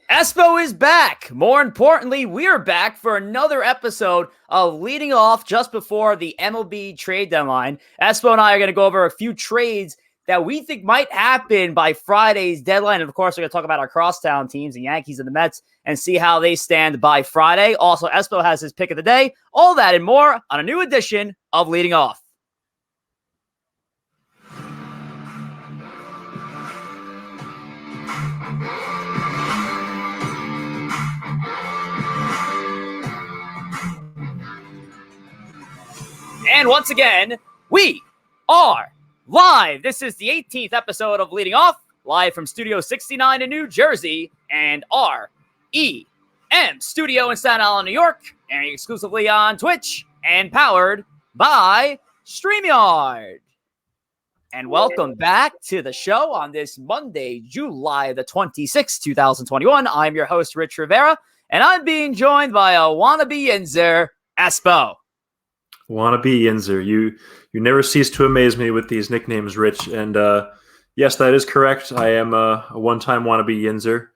ESPO is back. More importantly, we're back for another episode of Leading Off just before the MLB trade deadline. ESPO and I are going to go over a few trades that we think might happen by Friday's deadline. And of course, we're going to talk about our crosstown teams, the Yankees and the Mets, and see how they stand by Friday. Also, ESPO has his pick of the day. All that and more on a new edition of Leading Off. And once again, we are live. This is the 18th episode of Leading Off, live from Studio 69 in New Jersey and REM Studio in Staten Island, New York, airing exclusively on Twitch and powered by StreamYard. And welcome back to the show on this Monday, July the 26th, 2021. I'm your host, Rich Rivera, and I'm being joined by a wannabe Yinzer, ESPO. Wannabe Yinzer. You never cease to amaze me with these nicknames, Rich. And yes, that is correct. I am a one-time wannabe Yinzer,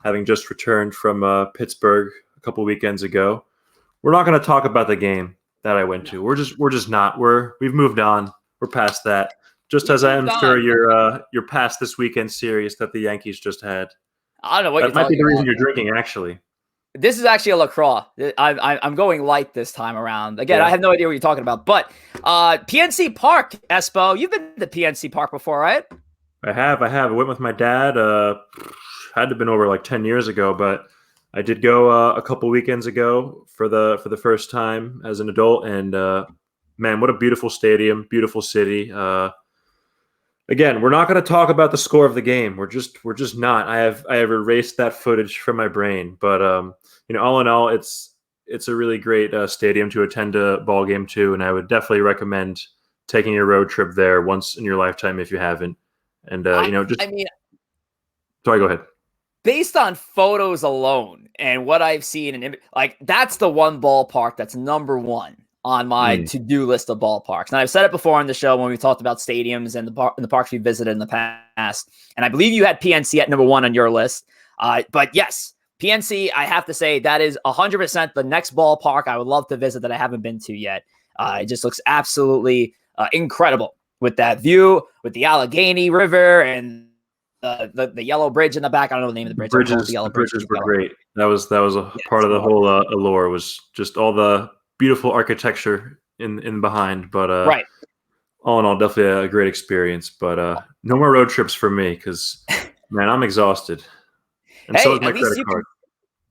having just returned from Pittsburgh a couple weekends ago. We're not going to talk about the game that I went to. We're just not. We've moved on. We're past that. Just as I am sure you're past this weekend series that the Yankees just had. I don't know what that might be the reason you're drinking, actually. This is actually a LaCroix. I'm going light this time around. Again, yeah. I have no idea what you're talking about. But PNC Park, Espo, you've been to PNC Park before, right? I have. I went with my dad. Had to have been over like 10 years ago, but I did go a couple weekends ago for the first time as an adult. And man, what a beautiful stadium, beautiful city. Again, we're not going to talk about the score of the game. We're just not. I have erased that footage from my brain. But all in all, it's a really great stadium to attend a ball game to, and I would definitely recommend taking a road trip there once in your lifetime if you haven't. And sorry, go ahead. Based on photos alone and what I've seen, and like that's the one ballpark that's number one on my to-do list of ballparks. And I've said it before on the show when we talked about stadiums and the parks we visited in the past. And I believe you had PNC at number one on your list. But yes, PNC, I have to say that is 100% the next ballpark I would love to visit that I haven't been to yet. It just looks absolutely incredible with that view, with the Allegheny River and the yellow bridge in the back. I don't know the name of the bridge. The bridges were great. That was a part of the whole allure, was just all the beautiful architecture in behind, but right. All in all, definitely a great experience. But no more road trips for me because, man, I'm exhausted. And so is my credit card.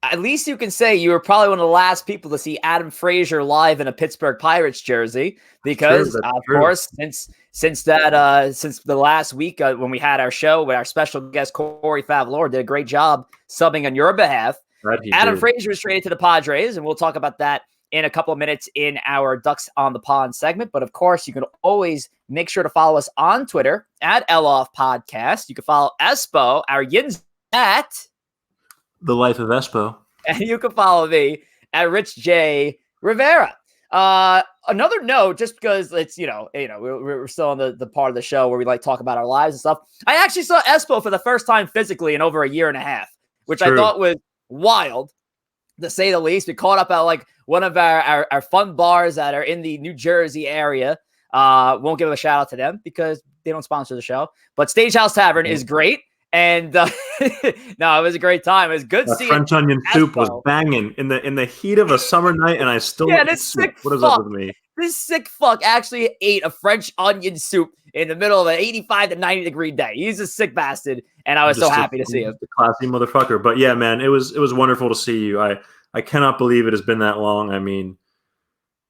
At least you can say you were probably one of the last people to see Adam Frazier live in a Pittsburgh Pirates jersey, because of course, since the last week when we had our show with our special guest Corey Favalor did a great job subbing on your behalf. Adam Frazier was traded to the Padres, and we'll talk about that in a couple of minutes in our Ducks on the Pond segment. But of course, you can always make sure to follow us on Twitter at LOff Podcast. You can follow Espo, our Yins, at The Life of Espo. And you can follow me at Rich J. Rivera. Another note, just because it's, we're still on the part of the show where we like talk about our lives and stuff. I actually saw Espo for the first time physically in over a year and a half, which I thought was wild, to say the least. We caught up at like one of our fun bars that are in the New Jersey area. Won't give a shout out to them because they don't sponsor the show, but Stagehouse Tavern is great. And no, it was a great time. It was good seeing French onion soup was banging in the heat of a summer night, and I still this sick what is up with me? This sick fuck actually ate a French onion soup in the middle of an 85 to 90 degree day. He's a sick bastard, and I was so happy to see him. Classy motherfucker. But yeah, man, it was wonderful to see you. I cannot believe it has been that long. I mean,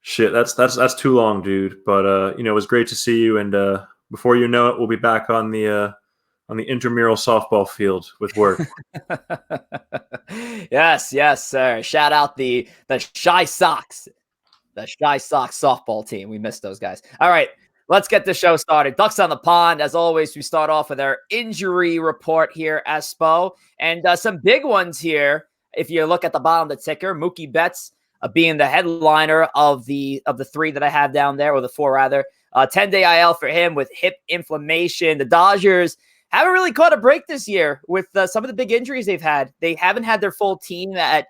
shit, that's too long, dude. But it was great to see you, and before you know it, we'll be back on the intramural softball field with work. Yes, sir. Shout out the Shy Sox. The Shy Sox softball team. We missed those guys. All right, let's get the show started. Ducks on the Pond. As always, we start off with our injury report here, Espo. And some big ones here. If you look at the bottom of the ticker, Mookie Betts being the headliner of the three that I have down there, or the four rather. 10-day IL for him with hip inflammation. The Dodgers haven't really caught a break this year with some of the big injuries they've had. They haven't had their full team at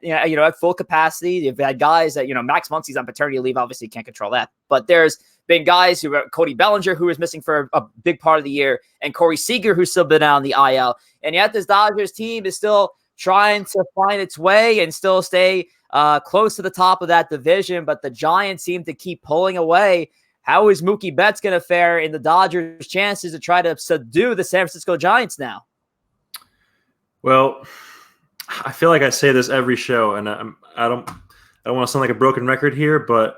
full capacity. They've had guys that, Max Muncy's on paternity leave. Obviously, can't control that. But there's been guys Cody Bellinger, who was missing for a big part of the year, and Corey Seager, who's still been out on the IL. And yet this Dodgers team is still trying to find its way and still stay close to the top of that division. But the Giants seem to keep pulling away. How is Mookie Betts going to fare in the Dodgers' chances to try to subdue the San Francisco Giants now? Well, I feel like I say this every show, and I don't want to sound like a broken record here, but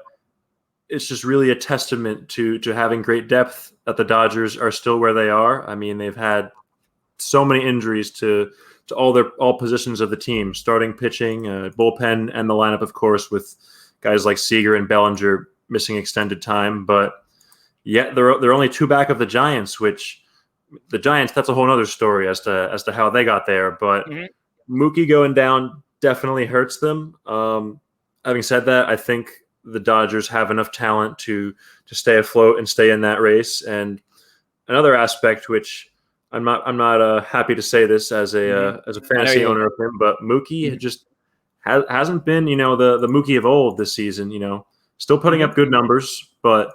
it's just really a testament to having great depth that the Dodgers are still where they are. I mean, they've had so many injuries to all positions of the team, starting pitching, bullpen, and the lineup, of course, with guys like Seager and Bellinger missing extended time. But yet they're only 2 back of the Giants, which the Giants, that's a whole other story as to how they got there. But Mookie going down definitely hurts them. Having said that, I think the Dodgers have enough talent to stay afloat and stay in that race. And another aspect, which I'm not happy to say this as a fantasy owner of him, but Mookie just hasn't been the Mookie of old this season. Still putting up good numbers, but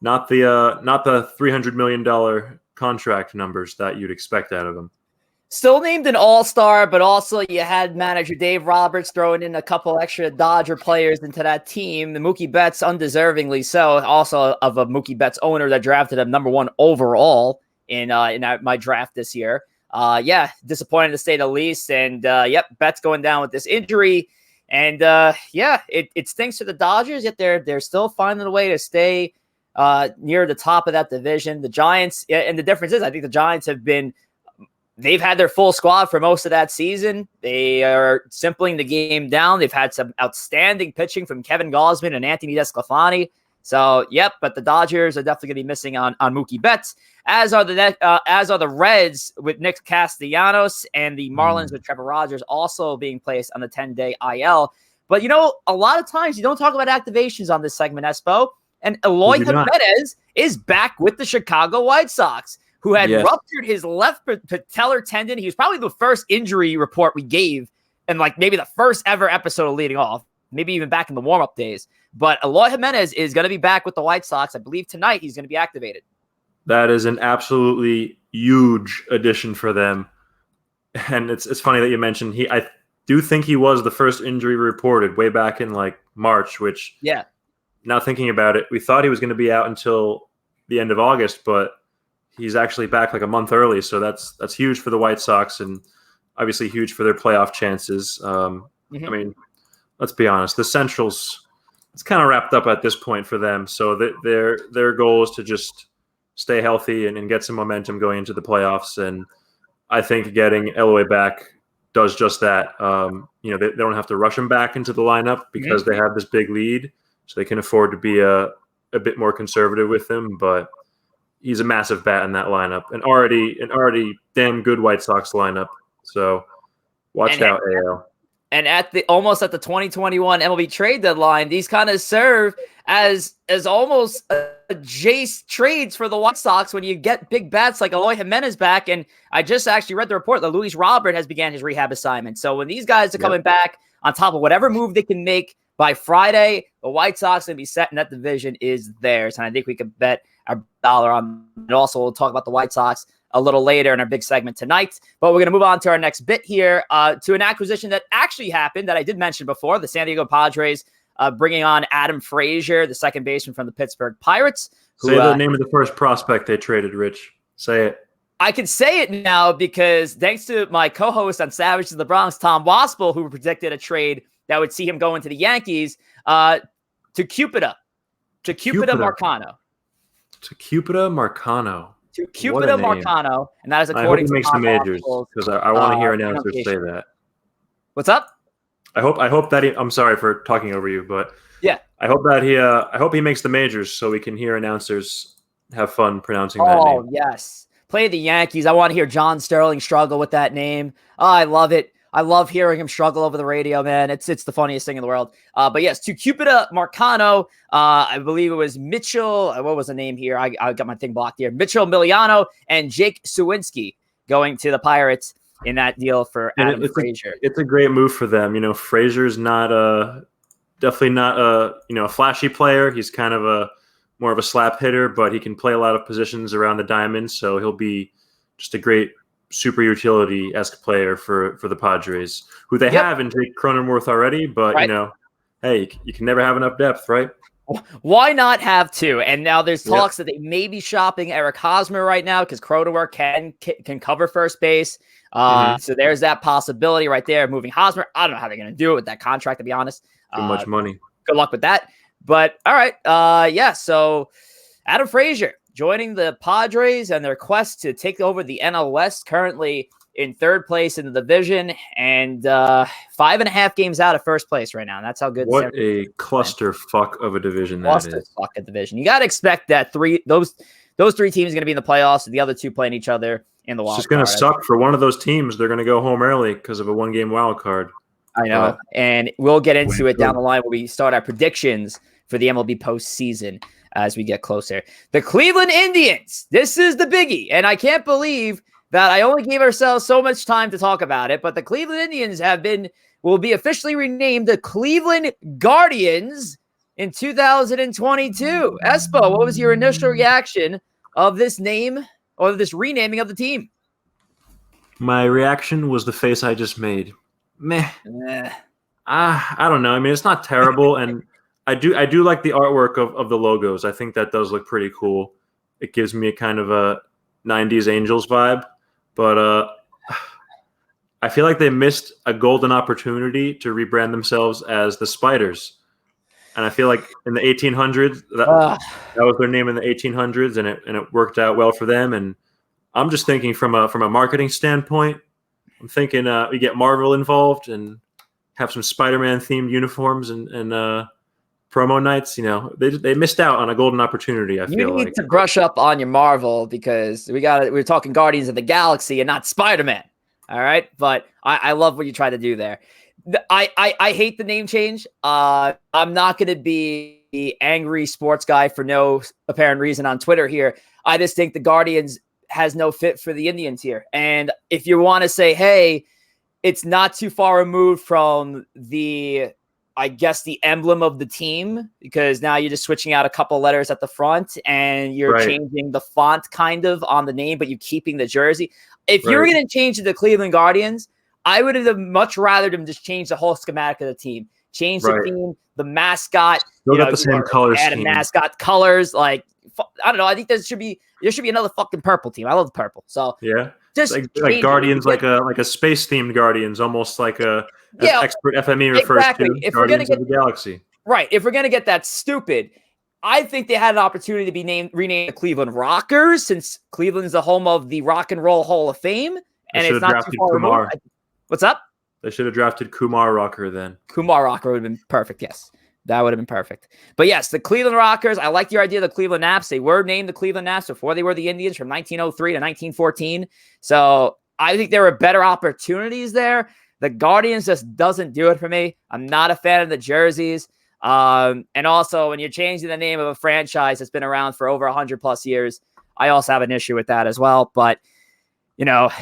not the $300 million contract numbers that you'd expect out of him. Still named an all-star, but also you had manager Dave Roberts throwing in a couple extra Dodger players into that team. The Mookie Betts, undeservingly so, also of a Mookie Betts owner that drafted him number 1 overall in my draft this year. Disappointing to say the least. And Betts going down with this injury. And it stinks for the Dodgers, yet they're still finding a way to stay near the top of that division. The Giants, and the difference is, I think the Giants they've had their full squad for most of that season. They are simpling the game down. They've had some outstanding pitching from Kevin Gausman and Anthony DeSclafani. So, but the Dodgers are definitely going to be missing on Mookie Betts, as are the Reds with Nick Castellanos, and the Marlins with Trevor Rogers also being placed on the 10-day IL. But, a lot of times you don't talk about activations on this segment, Espo, and Eloy Jimenez is back with the Chicago White Sox, who had ruptured his left patellar tendon. He was probably the first injury report we gave, and maybe the first ever episode of Leading Off, maybe even back in the warm-up days. But Eloy Jimenez is going to be back with the White Sox. I believe tonight he's going to be activated. That is an absolutely huge addition for them. And it's funny that you mentioned I do think he was the first injury reported way back in March, which now thinking about it, we thought he was going to be out until the end of August, but he's actually back a month early. So that's huge for the White Sox, and obviously huge for their playoff chances. I mean, let's be honest, the Central's, it's kind of wrapped up at this point for them. So their goal is to just stay healthy and get some momentum going into the playoffs. And I think getting Eloy back does just that. They don't have to rush him back into the lineup because they have this big lead, so they can afford to be a bit more conservative with him. But he's a massive bat in that lineup, and already damn good White Sox lineup. So watch out, AL. And almost at the 2021 MLB trade deadline, these kind of serve as almost Jace trades for the White Sox when you get big bats like Eloy Jimenez back. And I just actually read the report that Luis Robert has began his rehab assignment. So when these guys are coming back on top of whatever move they can make by Friday, the White Sox going to be set, and that division is theirs. And I think we could bet our dollar on it. Also, we'll talk about the White Sox a little later in our big segment tonight. But we're going to move on to our next bit here, to an acquisition that actually happened that I did mention before. The San Diego Padres bringing on Adam Frazier, the second baseman from the Pittsburgh Pirates. Say the name of the first prospect they traded, Rich. Say it. I can say it now because thanks to my co-host on Savage of the Bronx, Tom Waspel, who predicted a trade that would see him go into the Yankees, to Cupida Marcano. To Cupida Marcano. To Cupida Marcano, and that is according to Tom Waspel. I hope he makes the majors, because I want to hear announcers say that. What's up? I hope that I'm sorry for talking over you, but yeah, I hope he makes the majors so we can hear announcers have fun pronouncing that name. Oh yes, play the Yankees. I want to hear John Sterling struggle with that name. Oh, I love it. I love hearing him struggle over the radio, man. It's the funniest thing in the world. But yes, to Cupida Marcano, I believe it was Mitchell. What was the name here? I got my thing blocked here. Mitchell Miliano and Jake Suwinski. going to the Pirates in that deal for And Adam Frazier. It's a great move for them. Frazier's definitely not a flashy player. He's kind of more of a slap hitter, but he can play a lot of positions around the diamond. So he'll be just a great super utility-esque player for the Padres, who they have in Jake Cronenworth already. But hey, you can never have enough depth, right? Why not have two? And now there's talks that they may be shopping Eric Hosmer right now because Cronenworth can cover first base. So there's that possibility right there, moving Hosmer. I don't know how they're going to do it with that contract, to be honest. Too much money. Good luck with that. But all right. So Adam Frazier joining the Padres and their quest to take over the NL West, currently in third place in the division and 5.5 games out of first place right now. And that's how good. What a clusterfuck of a division that is. Clusterfuck of division. You got to expect that those 3 teams are going to be in the playoffs, and the other 2 playing each other in the wild card. It's just going to suck for one of those teams. They're going to go home early because of a 1-game wild card. I know. And we'll get into it down the line when we start our predictions for the MLB postseason as we get closer. The Cleveland Indians. This is the biggie. And I can't believe that I only gave ourselves so much time to talk about it, but the Cleveland Indians will be officially renamed the Cleveland Guardians in 2022. Espo, what was your initial reaction of this name or this renaming of the team? My reaction was the face I just made. Meh. I don't know. I mean, it's not terrible, and I do like the artwork of the logos. I think that does look pretty cool. It gives me a kind of a 90s Angels vibe. But I feel like they missed a golden opportunity to rebrand themselves as the Spiders. And I feel like in the 1800s, that was their name in the 1800s, and it worked out well for them. And I'm just thinking from a marketing standpoint, I'm thinking we get Marvel involved and have some Spider-Man themed uniforms and promo nights. They missed out on a golden opportunity. I feel like you need to brush up on your Marvel because we're talking Guardians of the Galaxy and not Spider-Man. All right, but I love what you try to do there. I hate the name change. I'm not going to be the angry sports guy for no apparent reason on Twitter here. I just think the Guardians has no fit for the Indians here. And if you want to say, hey, it's not too far removed from the emblem of the team, because now you're just switching out a couple letters at the front and you're changing the font kind of on the name, but you're keeping the jersey. If you were going to change to the Cleveland Guardians, I would have much rather them just change the whole schematic of the team, change the theme, the mascot. Still got the same colors. Add a mascot colors. Like, I don't know. I think there should be another fucking purple team. I love the purple. So yeah, just like Guardians, like a space themed Guardians, almost like as expert FME refers to if Guardians of the Galaxy. Right. If we're gonna get that stupid, I think they had an opportunity to be renamed the Cleveland Rockers, since Cleveland's the home of the Rock and Roll Hall of Fame, and it's not too far removed. What's up? They should have drafted Kumar Rocker then. Kumar Rocker would have been perfect. Yes. That would have been perfect. But yes, the Cleveland Rockers, I like your idea of the Cleveland Naps. They were named the Cleveland Naps before they were the Indians from 1903 to 1914. So I think there were better opportunities there. The Guardians just doesn't do it for me. I'm not a fan of the jerseys. And also, when you're changing the name of a franchise that's been around for over 100 plus years, I also have an issue with that as well. But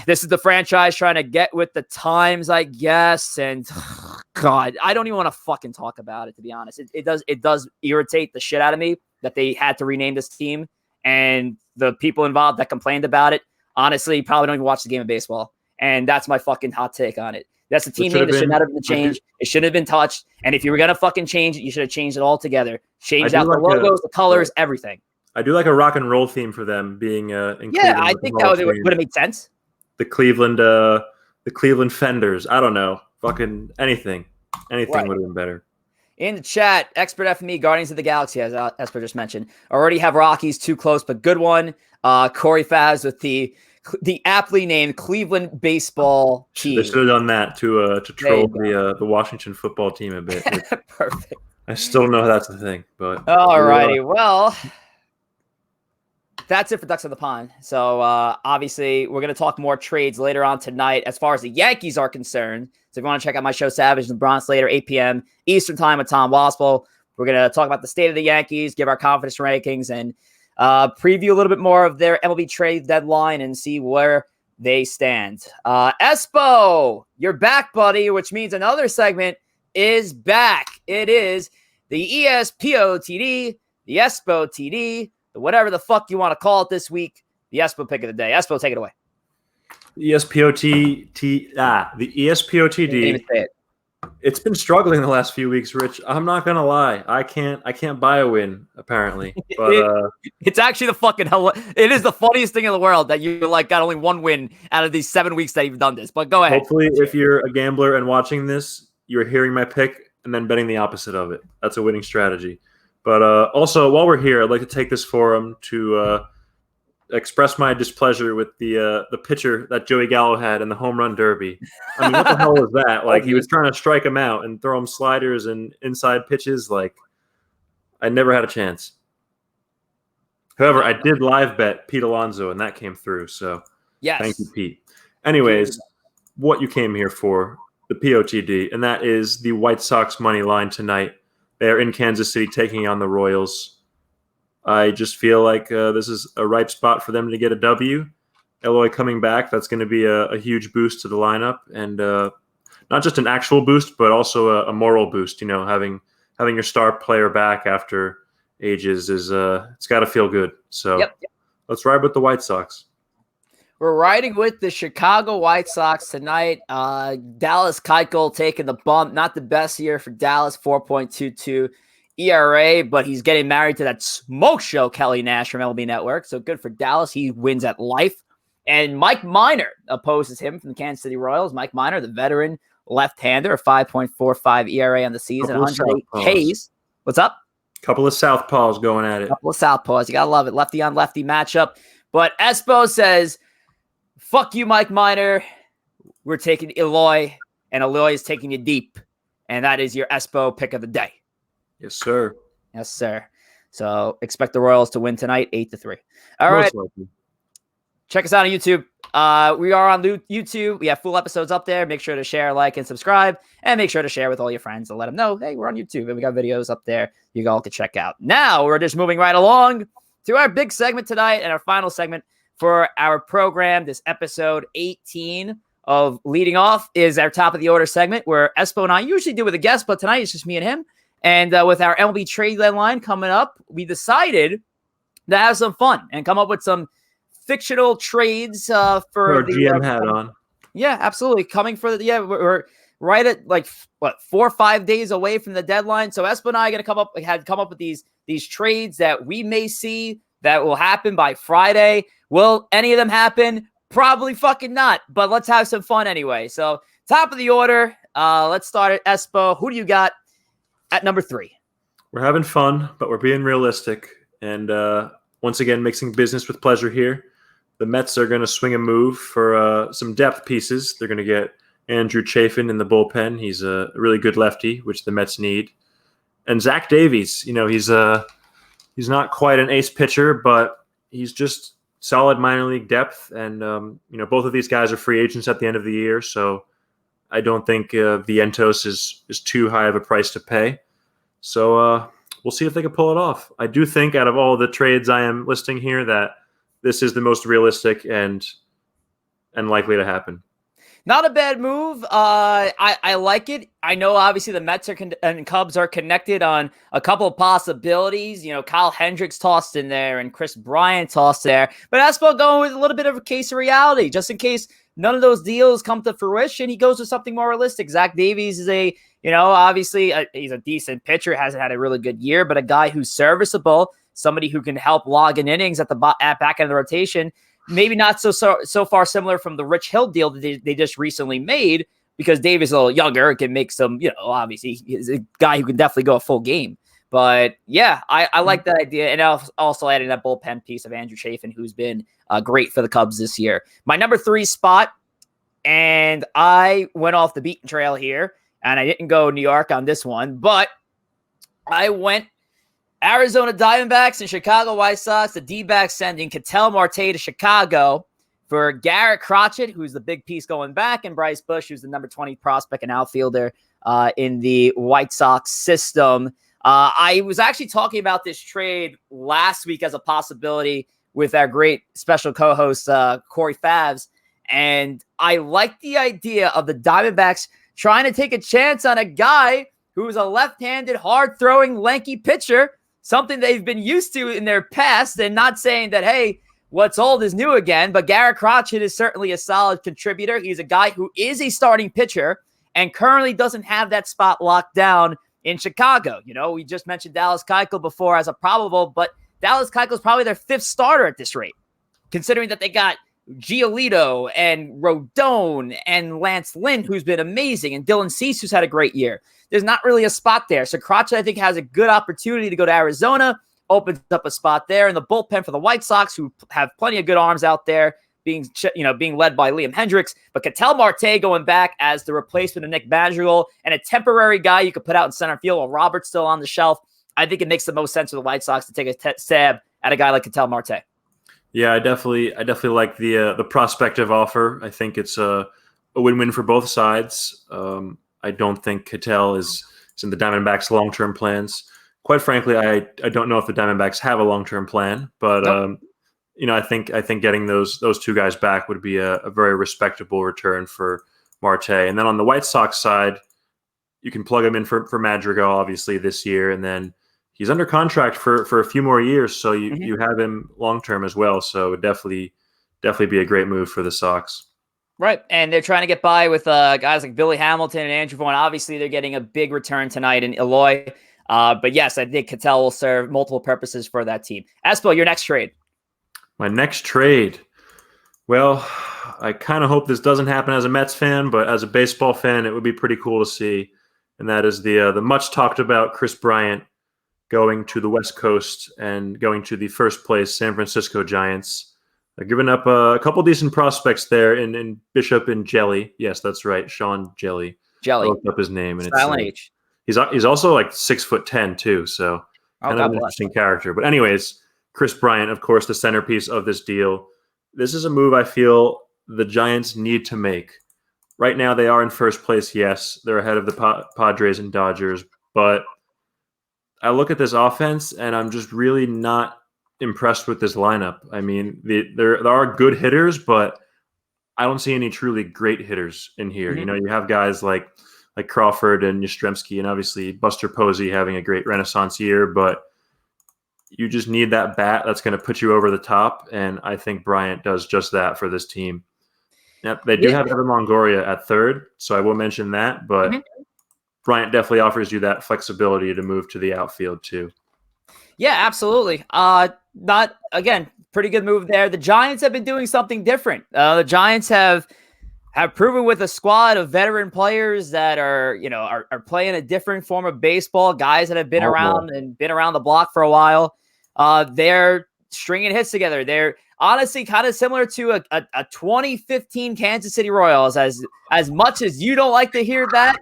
this is the franchise trying to get with the times, I guess. And God, I don't even want to fucking talk about it, to be honest. It does irritate the shit out of me that they had to rename this team, and the people involved that complained about it, honestly, probably don't even watch the game of baseball. And that's my fucking hot take on it. That's the team name that should not have been changed. It shouldn't have been touched. And if you were going to fucking change it, you should have changed it all together. Changed out the logos, the colors, everything. I do like a rock and roll theme for them being in Cleveland. I think that would have made sense. The Cleveland Fenders. I don't know. Fucking anything would have been better. In the chat, Expert FME, Guardians of the Galaxy, as Esper just mentioned, already have Rockies, too close, but good one. Corey Faz with the aptly named Cleveland baseball team. They should have done that to troll the Washington football team a bit. Perfect. I still don't know that's the thing, but all righty. Well, that's it for Ducks on the Pond. So obviously, we're going to talk more trades later on tonight as far as the Yankees are concerned. So if you want to check out my show, Savage and the Bronx, later, 8 p.m. Eastern Time with Tom Waspel, we're going to talk about the state of the Yankees, give our confidence rankings, and preview a little bit more of their MLB trade deadline and see where they stand. ESPO, you're back, buddy, which means another segment is back. It is the ESPO TD, the ESPO TD, whatever the fuck you want to call it this week, the ESPO pick of the day. ESPO, take it away. The ESPO TD. It's been struggling the last few weeks, Rich. I'm not gonna lie. I can't buy a win, apparently. But it's actually it is the funniest thing in the world that you got only one win out of these 7 weeks that you've done this. But go ahead. Hopefully, if you're a gambler and watching this, you're hearing my pick and then betting the opposite of it. That's a winning strategy. But also, while we're here, I'd like to take this forum to express my displeasure with the pitcher that Joey Gallo had in the home run derby. I mean, what the hell was that? Like, he was trying to strike him out and throw him sliders and inside pitches. Like, I never had a chance. However, I did live bet Pete Alonso, and that came through. So, yes. Thank you, Pete. Anyways, what you came here for, the POTD, and that is the White Sox money line tonight. They're in Kansas City taking on the Royals. I just feel like this is a ripe spot for them to get a W. Eloy coming back, that's going to be a huge boost to the lineup, and not just an actual boost, but also a moral boost. You know, having your star player back after ages is it's got to feel good. So Let's ride with the White Sox. We're riding with the Chicago White Sox tonight. Dallas Keuchel taking the bump. Not the best year for Dallas, 4.22 ERA, but he's getting married to that smoke show, Kelly Nash from MLB Network. So good for Dallas. He wins at life. And Mike Minor opposes him from the Kansas City Royals. Mike Minor, the veteran left-hander, a 5.45 ERA on the season, 108 Ks. What's up? Couple of southpaws going at it. Couple of southpaws. You got to love it. Lefty on lefty matchup. But ESPO says, fuck you, Mike Minor. We're taking Eloy, and Eloy is taking you deep. And that is your ESPO pick of the day. Yes, sir. Yes, sir. So expect the Royals to win tonight, 8-3. All right. Likely. Check us out on YouTube. We are on YouTube. We have full episodes up there. Make sure to share, like, and subscribe. And make sure to share with all your friends and let them know, hey, we're on YouTube and we got videos up there you all can check out. Now we're just moving right along to our big segment tonight and our final segment for our program. This episode 18 of Leading Off is our top of the order segment where Espo and I usually do with a guest, but tonight it's just me and him. And with our MLB trade deadline coming up, we decided to have some fun and come up with some fictional trades for the GM hat on. Yeah, absolutely. Coming for we're right at 4 or 5 days away from the deadline. So Espo and I are gonna come up with these trades that we may see that will happen by Friday. Will any of them happen? Probably fucking not. But let's have some fun anyway. So top of the order. Let's start at Espo. Who do you got at number 3? We're having fun, but we're being realistic. And once again, mixing business with pleasure here. The Mets are going to swing a move for some depth pieces. They're going to get Andrew Chafin in the bullpen. He's a really good lefty, which the Mets need. And Zach Davies, you know, he's not quite an ace pitcher, but he's just solid minor league depth. And, you know, both of these guys are free agents at the end of the year. So I don't think Vientos is too high of a price to pay. So we'll see if they can pull it off. I do think out of all the trades I am listing here that this is the most realistic and likely to happen. Not a bad move. I like it. I know obviously the Mets and Cubs are connected on a couple of possibilities. You know, Kyle Hendricks tossed in there and Chris Bryant tossed there. But Espo going with a little bit of a case of reality, just in case none of those deals come to fruition. He goes with something more realistic. Zach Davies is obviously he's a decent pitcher, hasn't had a really good year, but a guy who's serviceable, somebody who can help log in innings at back end of the rotation. Maybe not so far similar from the Rich Hill deal that they just recently made, because Davis is a little younger and can make some, obviously he's a guy who can definitely go a full game. But yeah, I like that idea. And I'll also add in that bullpen piece of Andrew Chafin, who's been great for the Cubs this year. My number 3 spot, and I went off the beaten trail here, and I didn't go New York on this one, but I went Arizona Diamondbacks and Chicago White Sox. The D-backs sending Ketel Marte to Chicago for Garrett Crotchet, who's the big piece going back, and Bryce Bush, who's the number 20 prospect and outfielder in the White Sox system. I was actually talking about this trade last week as a possibility with our great special co-host, Corey Favs. And I like the idea of the Diamondbacks trying to take a chance on a guy who's a left-handed, hard-throwing, lanky pitcher, something they've been used to in their past, and not saying that, hey, what's old is new again, but Garrett Crotchet is certainly a solid contributor. He's a guy who is a starting pitcher and currently doesn't have that spot locked down in Chicago. You know, we just mentioned Dallas Keuchel before as a probable, but Dallas Keuchel is probably their 5th starter at this rate, considering that they got Giolito and Rodon and Lance Lynn, who's been amazing, and Dylan Cease, who's had a great year. There's not really a spot there. So Crotchet, I think, has a good opportunity to go to Arizona, opens up a spot there in the bullpen for the White Sox, who have plenty of good arms out there, being led by Liam Hendricks. But Ketel Marte going back as the replacement of Nick Madrigal and a temporary guy you could put out in center field while Robert's still on the shelf. I think it makes the most sense for the White Sox to take a stab at a guy like Ketel Marte. Yeah, I definitely like the prospective offer. I think it's a win-win for both sides. I don't think Ketel is in the Diamondbacks' long-term plans. Quite frankly, I don't know if the Diamondbacks have a long-term plan, but nope. I think getting those two guys back would be a very respectable return for Marte. And then on the White Sox side, you can plug him in for Madrigal, obviously, this year, and then he's under contract for a few more years, so you have him long-term as well. So it would definitely be a great move for the Sox. Right, and they're trying to get by with guys like Billy Hamilton and Andrew Vaughn. Obviously, they're getting a big return tonight in Eloy. But yes, I think Ketel will serve multiple purposes for that team. ESPO, your next trade. My next trade. Well, I kind of hope this doesn't happen as a Mets fan, but as a baseball fan, it would be pretty cool to see. And that is the much talked about Chris Bryant going to the West Coast and going to the first place San Francisco Giants. Giving up a couple decent prospects there in Bishop and Jelly. Yes, that's right, Sean Jelly. Jelly. I looked up his name, and Silent H. He's also like 6'10" too, so kind of an interesting character. But anyways, Chris Bryant, of course, the centerpiece of this deal. This is a move I feel the Giants need to make. Right now, they are in first place. Yes, they're ahead of the Padres and Dodgers, but I look at this offense, and I'm just really not impressed with this lineup. I mean, there are good hitters, but I don't see any truly great hitters in here. You know, you have guys like Crawford and Yastrzemski, and obviously Buster Posey having a great renaissance year, but you just need that bat that's going to put you over the top, and I think Bryant does just that for this team. Yep, they do have Evan Longoria at third, so I will mention that, but Bryant definitely offers you that flexibility to move to the outfield too. Yeah, absolutely. Pretty good move there. The Giants have been doing something different. The Giants have proven with a squad of veteran players that are playing a different form of baseball, guys that have been around the block for a while. They're stringing hits together. They're honestly kind of similar to a 2015 Kansas City Royals. As much as you don't like to hear that,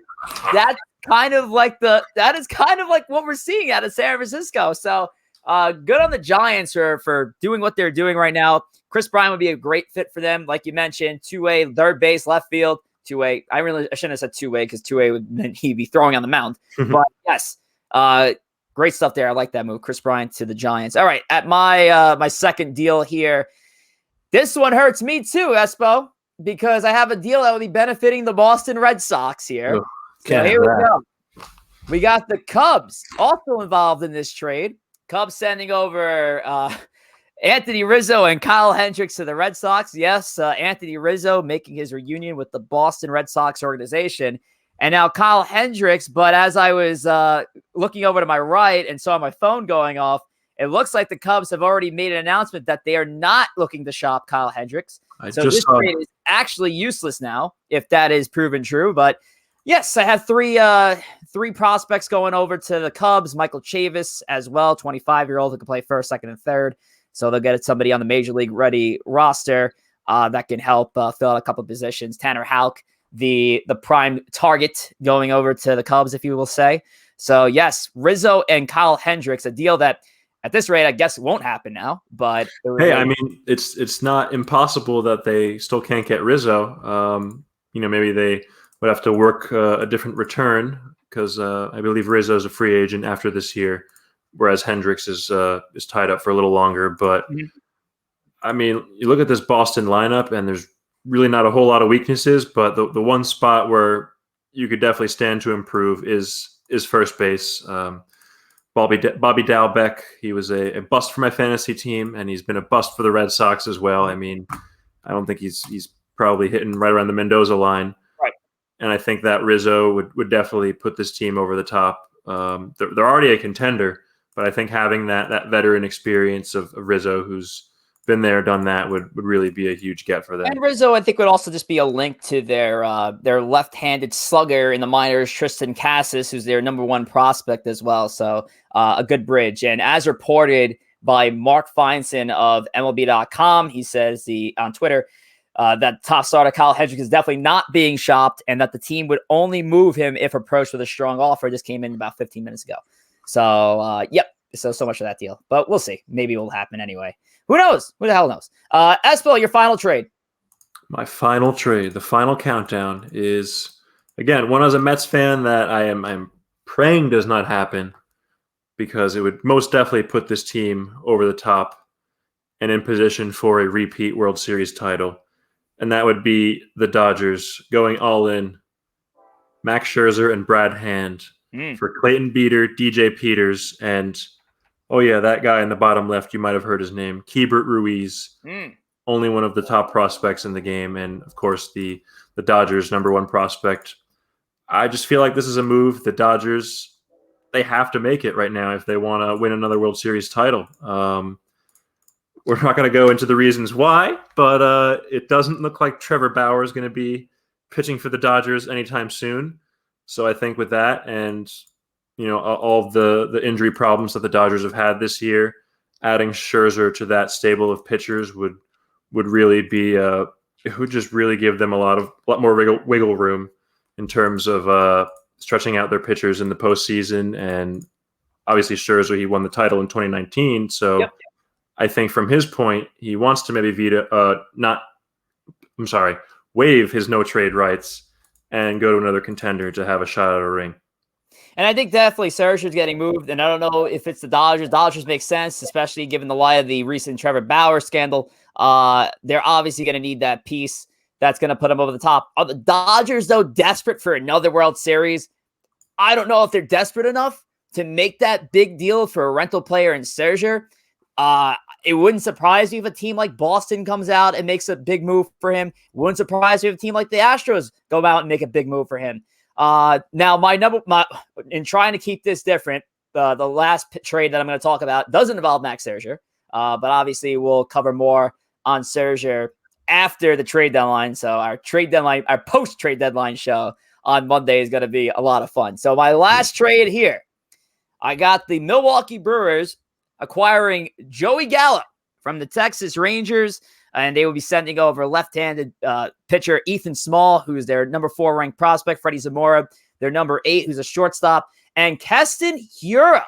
that's kind of like what we're seeing out of San Francisco. So good on the Giants for doing what they're doing right now. Chris Bryant would be a great fit for them. Like you mentioned, two-way, third base, left field, two-way. I shouldn't have said two-way because two-way would mean he'd be throwing on the mound. But yes, great stuff there. I like that move. Chris Bryant to the Giants. All right, at my second deal here. This one hurts me too, Espo, because I have a deal that will be benefiting the Boston Red Sox here. So here we go. We got the Cubs also involved in this trade. Cubs sending over Anthony Rizzo and Kyle Hendricks to the Red Sox. Yes, Anthony Rizzo making his reunion with the Boston Red Sox organization. And now Kyle Hendricks, but as I was looking over to my right and saw my phone going off, it looks like the Cubs have already made an announcement that they are not looking to shop Kyle Hendricks. So this trade is actually useless now, if that is proven true. But yes, I have three prospects going over to the Cubs. Michael Chavis as well, 25-year-old who can play first, second, and third. So they'll get somebody on the Major League ready roster that can help fill out a couple of positions. Tanner Houck, the prime target going over to the Cubs, if you will say. So yes, Rizzo and Kyle Hendricks, a deal that at this rate, I guess won't happen now. But hey, I mean, it's not impossible that they still can't get Rizzo. Maybe they would have to work a different return because I believe Rizzo is a free agent after this year, whereas Hendricks is tied up for a little longer. But I mean, you look at this Boston lineup, and there's really not a whole lot of weaknesses, but the one spot where you could definitely stand to improve is first base. Bobby Dalbec, he was a bust for my fantasy team, and he's been a bust for the Red Sox as well. I mean, I don't think he's probably hitting right around the Mendoza line. Right. And I think that Rizzo would definitely put this team over the top. They're already a contender, but I think having that veteran experience of Rizzo, who's been there, done that, would really be a huge get for them. And Rizzo, I think, would also just be a link to their left-handed slugger in the minors, Tristan Cassis, who's their number one prospect as well. So a good bridge. And as reported by Mark Feinstein of MLB.com, he says on Twitter that top starter Kyle Hendricks is definitely not being shopped, and that the team would only move him if approached with a strong offer. This came in about 15 minutes ago. So yep. So much for that deal. But we'll see. Maybe it will happen anyway. Who knows? Who the hell knows? ESPO, your final trade. My final trade, the final countdown is, again, one as a Mets fan that I'm praying does not happen, because it would most definitely put this team over the top and in position for a repeat World Series title. And that would be the Dodgers going all in, Max Scherzer and Brad Hand for Clayton Beeter, DJ Peters, and oh yeah, that guy in the bottom left, you might have heard his name, Keibert Ruiz, only one of the top prospects in the game, and of course the Dodgers' number one prospect. I just feel like this is a move the Dodgers, they have to make it right now if they want to win another World Series title. We're not going to go into the reasons why, but it doesn't look like Trevor Bauer is going to be pitching for the Dodgers anytime soon. So I think with that, and all of the injury problems that the Dodgers have had this year, adding Scherzer to that stable of pitchers would really be it would just really give them a lot more wiggle room in terms of stretching out their pitchers in the postseason. And obviously Scherzer, he won the title in 2019, so yep. I think from his point, he wants to maybe waive his no trade rights and go to another contender to have a shot at a ring. And I think definitely Scherzer's getting moved, and I don't know if it's the Dodgers. Dodgers make sense, especially given the light of the recent Trevor Bauer scandal. They're obviously going to need that piece that's going to put them over the top. Are the Dodgers, though, desperate for another World Series? I don't know if they're desperate enough to make that big deal for a rental player in Scherzer. It wouldn't surprise me if a team like Boston comes out and makes a big move for him. It wouldn't surprise me if a team like the Astros go out and make a big move for him. Now, in trying to keep this different, the last trade that I'm going to talk about doesn't involve Max Scherzer, but obviously we'll cover more on Scherzer after the trade deadline. So our post-trade deadline show on Monday is going to be a lot of fun. So my last trade here, I got the Milwaukee Brewers acquiring Joey Gallo from the Texas Rangers, and they will be sending over left-handed pitcher Ethan Small, who's their number 4 ranked prospect, Freddie Zamora, their number 8, who's a shortstop, and Keston Hiura,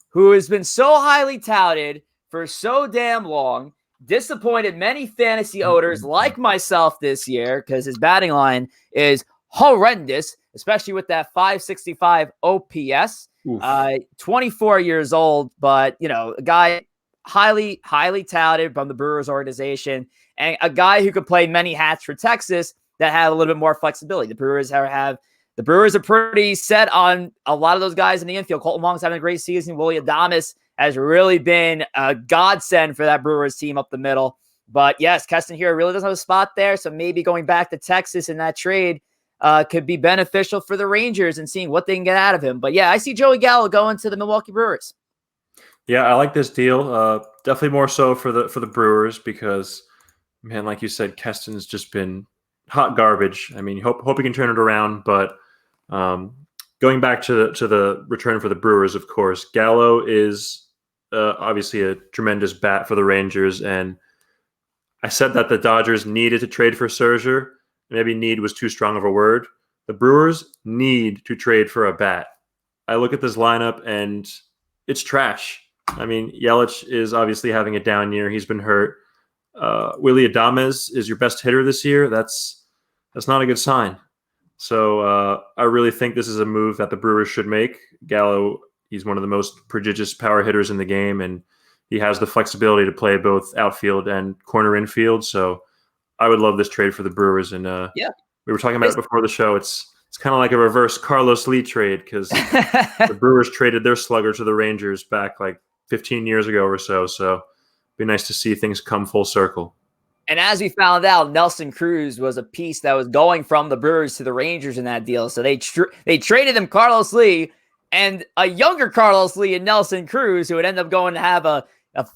who has been so highly touted for so damn long, disappointed many fantasy owners like myself this year because his batting line is horrendous, especially with that 565 OPS. 24 years old, but a guy highly touted from the Brewers organization, and a guy who could play many hats for Texas that had a little bit more flexibility. The Brewers are pretty set on a lot of those guys in the infield. Colton Wong's having a great season. Willie Adames has really been a godsend for that Brewers team up the middle. But yes, Keston here really doesn't have a spot there, so maybe going back to Texas in that trade could be beneficial for the Rangers and seeing what they can get out of him. But yeah, I see Joey Gallo going to the Milwaukee Brewers. Yeah, I like this deal. Definitely more so for the Brewers because, man, like you said, Keston's just been hot garbage. I mean, hope he can turn it around. But going back to the return for the Brewers, of course, Gallo is obviously a tremendous bat for the Rangers. And I said that the Dodgers needed to trade for Scherzer. Maybe need was too strong of a word. The Brewers need to trade for a bat. I look at this lineup and it's trash. I mean, Yelich is obviously having a down year. He's been hurt. Willie Adames is your best hitter this year. That's not a good sign. So I really think this is a move that the Brewers should make. Gallo, he's one of the most prodigious power hitters in the game, and he has the flexibility to play both outfield and corner infield. So I would love this trade for the Brewers. And Yeah. we were talking about it before the show. It's kind of like a reverse Carlos Lee trade because the Brewers traded their slugger to the Rangers back like 15 years ago or so. So it'd be nice to see things come full circle. And as we found out, Nelson Cruz was a piece that was going from the Brewers to the Rangers in that deal. So they traded him Carlos Lee and a younger Carlos Lee and Nelson Cruz, who would end up going to have a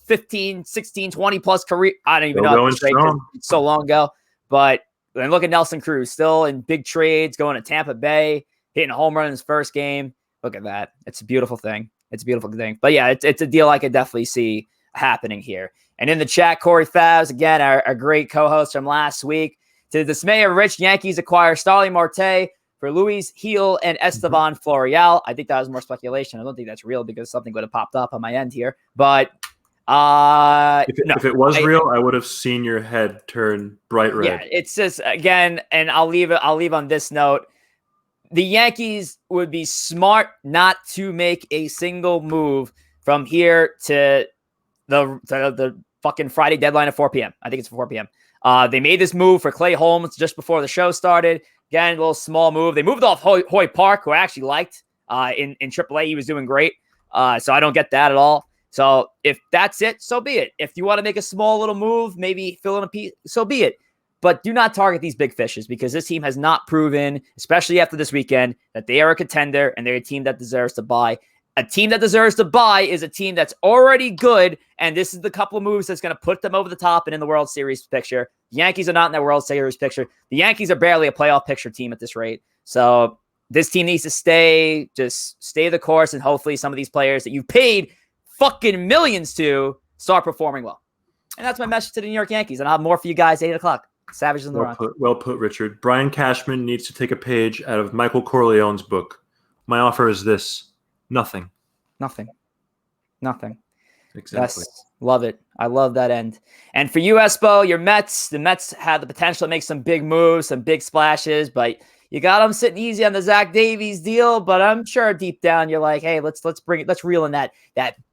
15, 16, 20 plus career. I don't even know. It's so long ago. But and look at Nelson Cruz, still in big trades, going to Tampa Bay, hitting a home run in his first game. Look at that. It's a beautiful thing. It's a beautiful thing. But yeah, it's a deal I could definitely see happening here. And in the chat, Corey Favs, again, our great co-host from last week. To the dismay of Rich, Yankees acquire Starling Marte for Luis Gil and Estevan Florial. I think that was more speculation. I don't think that's real because something would have popped up on my end here. But if it was real, I would have seen your head turn bright red. Yeah, it's just, again, and I'll leave on this note. The Yankees would be smart not to make a single move from here to the fucking Friday deadline at 4 p.m. I think it's 4 p.m. They made this move for Clay Holmes just before the show started. Again, a little small move. They moved off Hoy Park, who I actually liked in AAA. He was doing great. So I don't get that at all. So if that's it, so be it. If you want to make a small little move, maybe fill in a piece, so be it. But do not target these big fishes because this team has not proven, especially after this weekend, that they are a contender and they're a team that deserves to buy. A team that deserves to buy is a team that's already good, and this is the couple of moves that's going to put them over the top and in the World Series picture. The Yankees are not in that World Series picture. The Yankees are barely a playoff picture team at this rate. So this team needs to stay the course, and hopefully some of these players that you paid fucking millions to start performing well. And that's my message to the New York Yankees, and I'll have more for you guys at 8 o'clock. Savages in the Rock. Well put, Richard. Brian Cashman needs to take a page out of Michael Corleone's book. My offer is this. Nothing. Exactly. Yes, love it. I love that end. And for you, ESPO, your Mets, the Mets had the potential to make some big moves, some big splashes, but you got them sitting easy on the Zach Davies deal. But I'm sure deep down you're like, hey, let's reel in that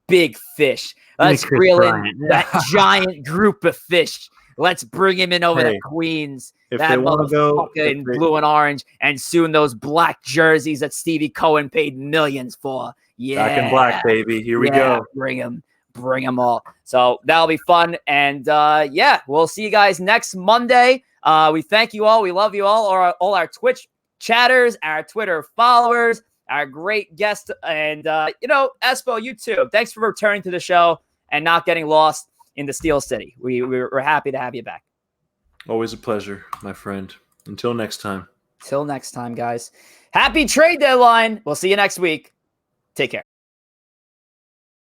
big fish. Let's reel in that giant group of fish. Let's bring him in over the Queens. If that they want to go in blue and orange, and soon those black jerseys that Stevie Cohen paid millions for. Yeah, back in black, baby. Here we go. Bring them all. So that'll be fun. And we'll see you guys next Monday. We thank you all. We love you all. All our Twitch chatters, our Twitter followers, our great guests, and ESPO, you too. Thanks for returning to the show and not getting lost in the Steel City. We're happy to have you back. Always a pleasure, my friend. Until next time. Till next time, guys. Happy trade deadline. We'll see you next week. Take care.